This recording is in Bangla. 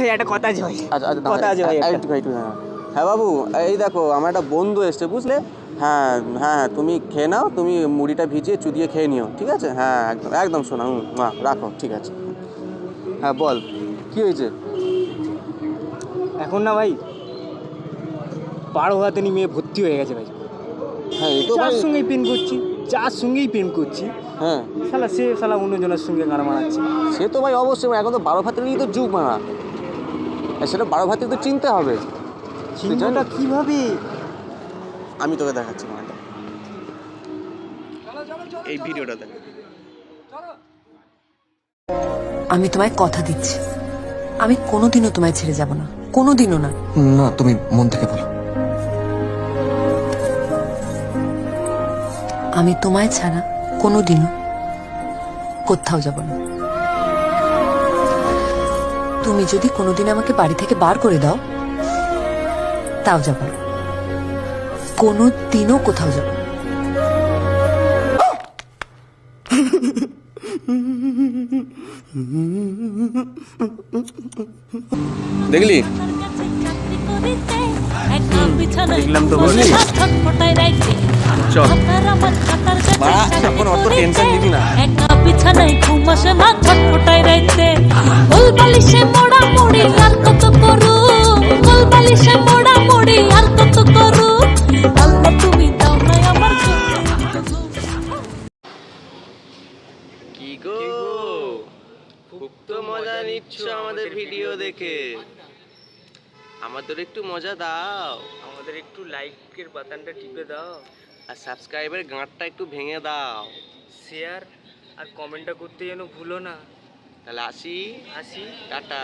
ভাই একটা কথা আছে ভাই। আচ্ছা আচ্ছা কথা আছে ভাই একটা। একটু হ্যাঁ বাবু, এই দেখো আমার একটা বন্ধু এসছে বুঝলে। হ্যাঁ হ্যাঁ হ্যাঁ, তুমি খেয়ে নাও, তুমি মুড়িটা ভিজিয়ে চুদিয়ে খেয়ে নিও, ঠিক আছে? হ্যাঁ একদম একদম শোনা, রাখো, ঠিক আছে। হ্যাঁ বল, কী হয়েছে? এখন না ভাই 12 হাতে মেয়ে ভর্তি হয়ে গেছে ভাই। হ্যাঁ এই তো যার ভাই। সঙ্গেই প্রেম করছি, যার সঙ্গেই প্রেম করছি, হ্যাঁ শালা অন্যজনের সঙ্গে গান মারাচ্ছে। সে তো ভাই অবশ্যই, এখন তো 12 ভাতেরই তো যুগ মারা। সেটা 12 ভাতের তো চিনতে হবে। চিন্তাটা কিভাবে? আমি তোকে দেখাচ্ছি মানটা, এই ভিডিওটা দেখ। আমি তোমায় কথা দিচ্ছি, আমি কোনোদিনও তোমায় ছেড়ে যাব না, কোনোদিনও না। না, তুমি মন থেকে বলো। আমি তোমায় ছাড়া কোনোদিনও কোথাও যাব না। তুমি যদি কোনোদিন আমাকে বাড়ি থেকে বার করে দাও, তাও যাব না, কোনোদিনও কোথাও যাব না। দেখলি? দেখলাম তো, বুঝলি? চল বাড়া, এখন অত টেনশন নিবি না। বিছানায় ঘুমাসে মা ছটফটাই রাইতে গোল বালিশে মোড়া মুড়ি আর কত করু গোল বালিশে মোড়া মুড়ি আর কত করু আল্লাহ তুমি দাও না আমার কি গো, খুব তো মজা নিচ্ছ আমাদের ভিডিও দেখে। আমাদের একটু মজা দাও, আমাদের একটু লাইকের বাটনটা টিপে দাও, আর সাবস্ক্রাইবের গাঁটটা একটু ভেঙে দাও। শেয়ার আর কমেন্টটা করতে যেন ভুলো না। তাহলে আসি, আসি। টাটা।